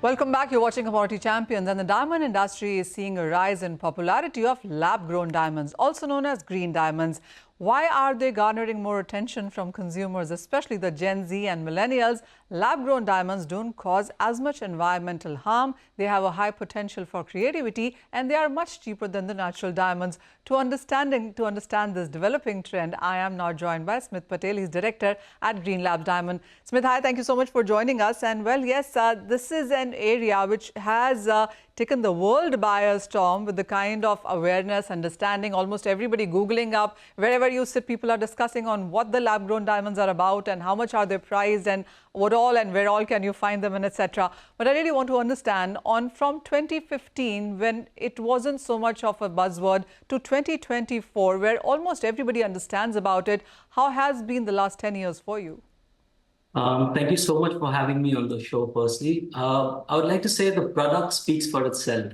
Welcome back. You're watching Commodity Champions, and the diamond industry is seeing a rise in popularity of lab-grown diamonds, also known as green diamonds. Why are they garnering more attention from consumers, especially the Gen Z and millennials? Lab-grown diamonds don't cause as much environmental harm. They have a high potential for creativity, and they are much cheaper than the natural diamonds. To understand this developing trend, I am now joined by Smith Patel. He's director at Green Labs Diamond. Smith, hi, thank you so much for joining us. And well, yes, this is an area which has taken the world by a storm with the kind of awareness, understanding, almost everybody Googling up. Wherever you sit, people are discussing on what the lab-grown diamonds are about and how much are they priced and what all and where all can you find them and etc. But I really want to understand from 2015, when it wasn't so much of a buzzword, to 2024, where almost everybody understands about it, how has been the last 10 years for you? Thank you so much for having me on the show, firstly. I would like to say the product speaks for itself.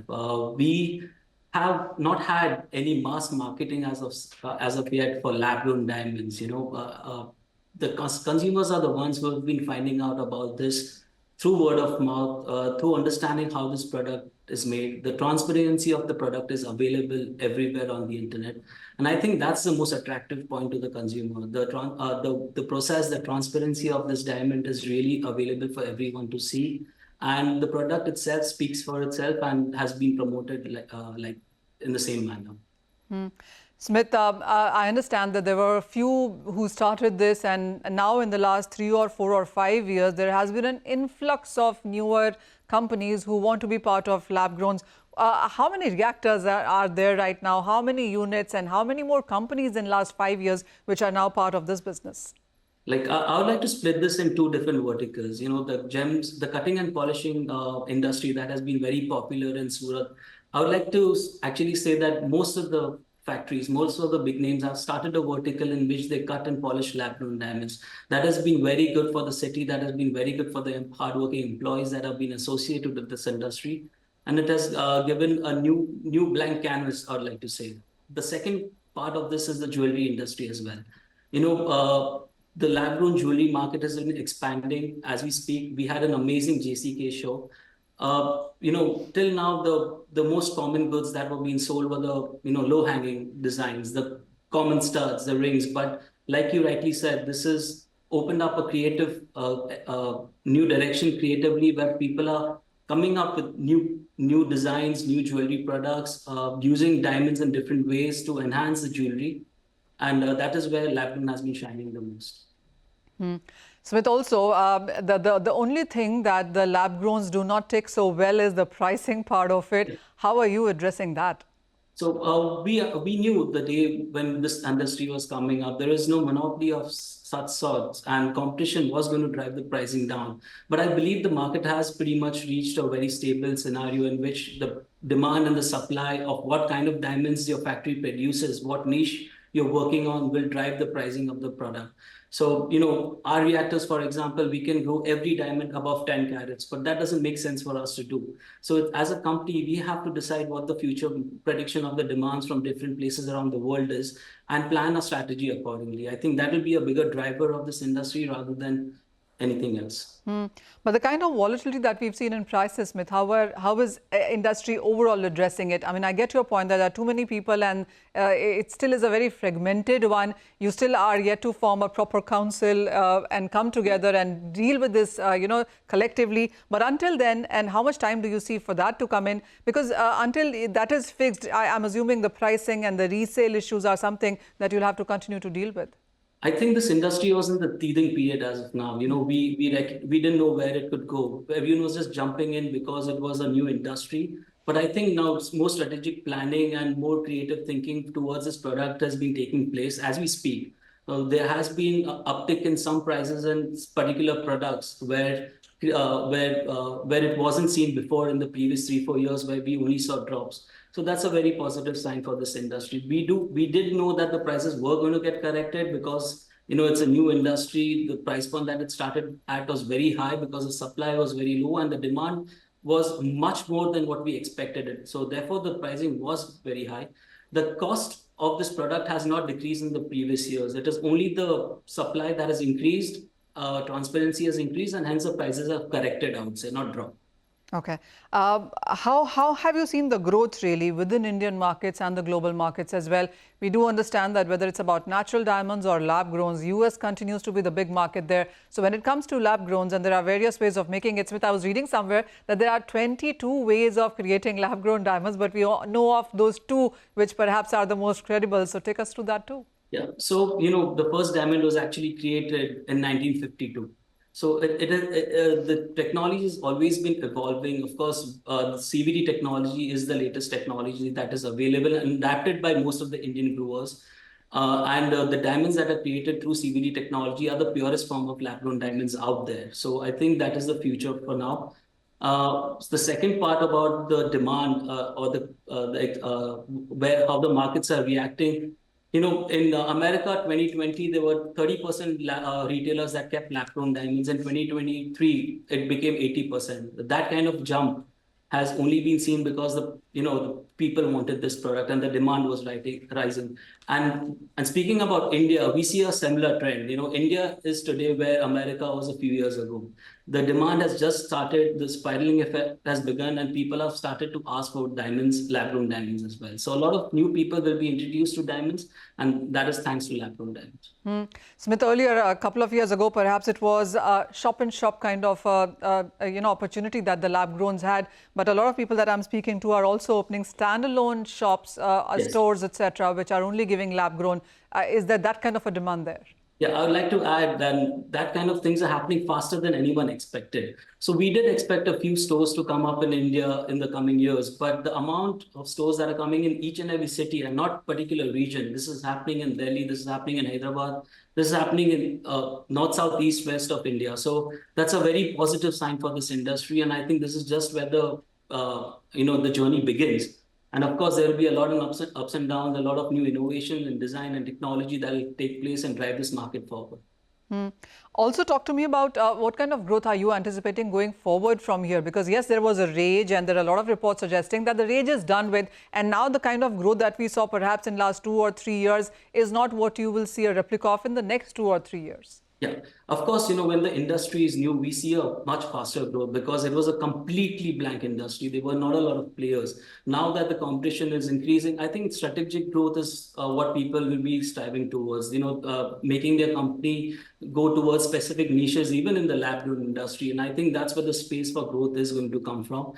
We have not had any mass marketing as of yet for lab-grown diamonds. The consumers are the ones who have been finding out about this through word of mouth, through understanding how this product is made. The transparency of the product is available everywhere on the internet. And I think that's the most attractive point to the consumer. The process, the transparency of this diamond is really available for everyone to see. And the product itself speaks for itself and has been promoted like in the same manner. Smith, I understand that there were a few who started this, and now in the last 3 or 4 or 5 years, there has been an influx of newer companies who want to be part of lab-growns. How many reactors are there right now? How many units and how many more companies in the last 5 years which are now part of this business? I would like to split this in two different verticals. The gems, the cutting and polishing industry that has been very popular in Surat. I would like to actually say that most of the factories, most of the big names have started a vertical in which they cut and polish lab-grown diamonds. That has been very good for the city. That has been very good for the hardworking employees that have been associated with this industry. And it has given a new blank canvas, I would like to say. The second part of this is the jewelry industry as well. The lab-grown jewelry market has been expanding as we speak. We had an amazing JCK show. Till now, the most common goods that were being sold were the low-hanging designs, the common studs, the rings. But like you rightly said, this has opened up a creative, new direction creatively, where people are coming up with new designs, new jewelry products, using diamonds in different ways to enhance the jewelry, and that is where lab-grown has been shining the most. Smith, also, the only thing that the lab-growns do not take so well is the pricing part of it. How are you addressing that? So we knew the day when this industry was coming up, there is no monopoly of such sorts, and competition was going to drive the pricing down. But I believe the market has pretty much reached a very stable scenario in which the demand and the supply of what kind of diamonds your factory produces, what niche you're working on, will drive the pricing of the product. So, our reactors, for example, we can grow every diamond above 10 carats, but that doesn't make sense for us to do. So as a company, we have to decide what the future prediction of the demands from different places around the world is and plan a strategy accordingly. I think that will be a bigger driver of this industry rather than anything else. But the kind of volatility that we've seen in prices, Smith, how is industry overall addressing it? I mean, I get your point that there are too many people and it still is a very fragmented one. You still are yet to form a proper council and come together and deal with this, collectively. But until then, and how much time do you see for that to come in? Because until that is fixed, I'm assuming the pricing and the resale issues are something that you'll have to continue to deal with. I think this industry was in the teething period as of now. We didn't know where it could go. Everyone was just jumping in because it was a new industry. But I think now more strategic planning and more creative thinking towards this product has been taking place as we speak. There has been an uptick in some prices in particular products where it wasn't seen before in the previous 3-4 years, where we only saw drops. So that's a very positive sign for this industry. We did know that the prices were going to get corrected because it's a new industry. The price point that it started at was very high because the supply was very low and the demand was much more than what we expected it. So therefore, the pricing was very high. The cost of this product has not decreased in the previous years. It is only the supply that has increased, transparency has increased, and hence the prices have corrected, I would say, not dropped. Okay. How have you seen the growth really within Indian markets and the global markets as well? We do understand that whether it's about natural diamonds or lab growns, US continues to be the big market there. So when it comes to lab growns, and there are various ways of making it, Smith, I was reading somewhere that there are 22 ways of creating lab grown diamonds, but we all know of those two which perhaps are the most credible. So take us through that too. Yeah. So, the first diamond was actually created in 1952. So the technology has always been evolving. Of course, the CVD technology is the latest technology that is available and adapted by most of the Indian brewers. And the diamonds that are created through CVD technology are the purest form of lab-grown diamonds out there. So I think that is the future for now. The second part about the demand or where how the markets are reacting. In America, 2020, there were 30% retailers that kept lab-grown diamonds. In 2023, it became 80%. That kind of jump has only been seen because the people wanted this product and the demand was rising. And speaking about India, we see a similar trend. India is today where America was a few years ago. The demand has just started, the spiraling effect has begun, and people have started to ask for diamonds, lab-grown diamonds as well. So a lot of new people will be introduced to diamonds, and that is thanks to lab-grown diamonds. Smith, earlier, a couple of years ago, perhaps it was a shop-in-shop kind of opportunity that the lab-growns had. But a lot of people that I'm speaking to are also opening standalone shops, Yes. stores, etc., which are only giving lab-grown. Is there that kind of a demand there? Yeah, I would like to add that kind of things are happening faster than anyone expected. So we did expect a few stores to come up in India in the coming years, but the amount of stores that are coming in each and every city and not particular region. This is happening in Delhi, this is happening in Hyderabad, this is happening in north, south, east, west of India. So that's a very positive sign for this industry, and I think this is just where the journey begins. And of course, there will be a lot of ups and downs, a lot of new innovation and design and technology that will take place and drive this market forward. Also, talk to me about what kind of growth are you anticipating going forward from here? Because yes, there was a rage, and there are a lot of reports suggesting that the rage is done with, and now the kind of growth that we saw perhaps in last 2 or 3 years is not what you will see a replica of in the next 2 or 3 years. Yeah, of course, when the industry is new, we see a much faster growth because it was a completely blank industry. There were not a lot of players. Now that the competition is increasing, I think strategic growth is what people will be striving towards, making their company go towards specific niches, even in the lab-grown industry. And I think that's where the space for growth is going to come from.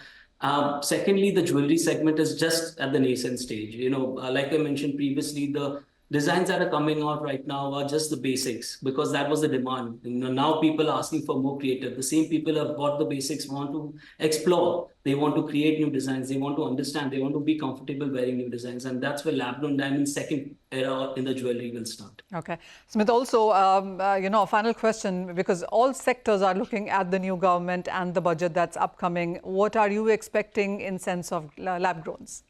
Secondly, the jewelry segment is just at the nascent stage. Like I mentioned previously, the designs that are coming out right now are just the basics because that was the demand. Now people are asking for more creative. The same people who have bought the basics want to explore. They want to create new designs. They want to understand. They want to be comfortable wearing new designs. And that's where lab-grown diamond's second era in the jewelry will start. Okay. Smith, also, a final question, because all sectors are looking at the new government and the budget that's upcoming. What are you expecting in sense of lab-growns?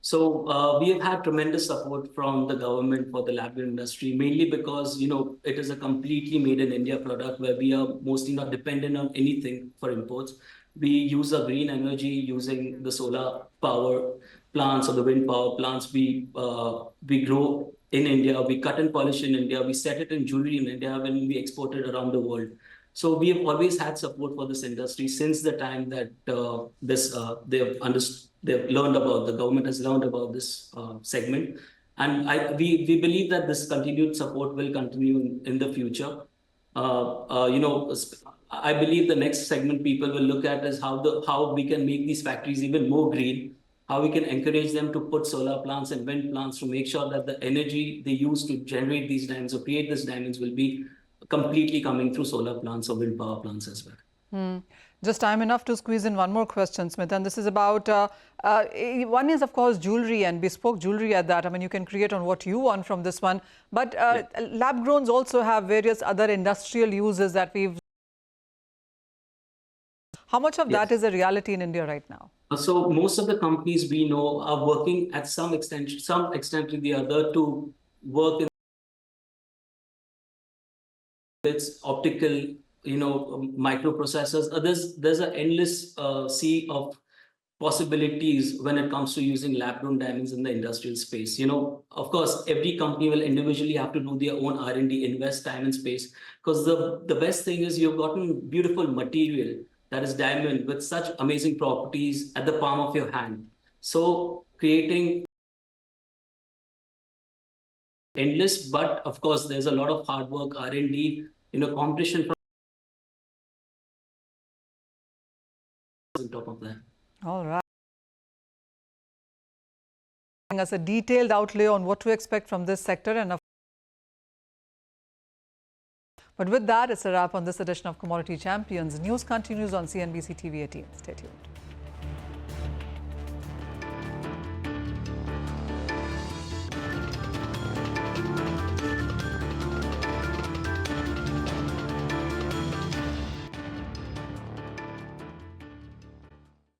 So we have had tremendous support from the government for the lab-grown industry, mainly because, it is a completely made in India product where we are mostly not dependent on anything for imports. We use a green energy using the solar power plants or the wind power plants. We grow in India, we cut and polish in India, we set it in jewelry in India when we export it around the world. So we have always had support for this industry since the time that the government has learned about this segment. And we believe that this continued support will continue in the future. I believe the next segment people will look at is how we can make these factories even more green, how we can encourage them to put solar plants and wind plants to make sure that the energy they use to generate these diamonds or create these diamonds will be completely coming through solar plants or wind power plants as well. Just time enough to squeeze in one more question, Smith, and this is about, one is of course jewelry and bespoke jewelry at that. I mean, you can create on what you want from this one, but lab growns also have various other industrial uses that we've. How much of that is a reality in India right now? So most of the companies we know are working at some extent to the other to work in its optical, microprocessors. There's an endless sea of possibilities when it comes to using lab-grown diamonds in the industrial space. Of course, every company will individually have to do their own R&D, invest time and space, because the best thing is you've gotten beautiful material that is diamond, with such amazing properties at the palm of your hand. So creating endless, but of course, there's a lot of hard work, R&D, competition from on top of that. All right. Giving us a detailed outlay on what to expect from this sector. But with that, it's a wrap on this edition of Commodity Champions. News continues on CNBC TV 18. Stay tuned.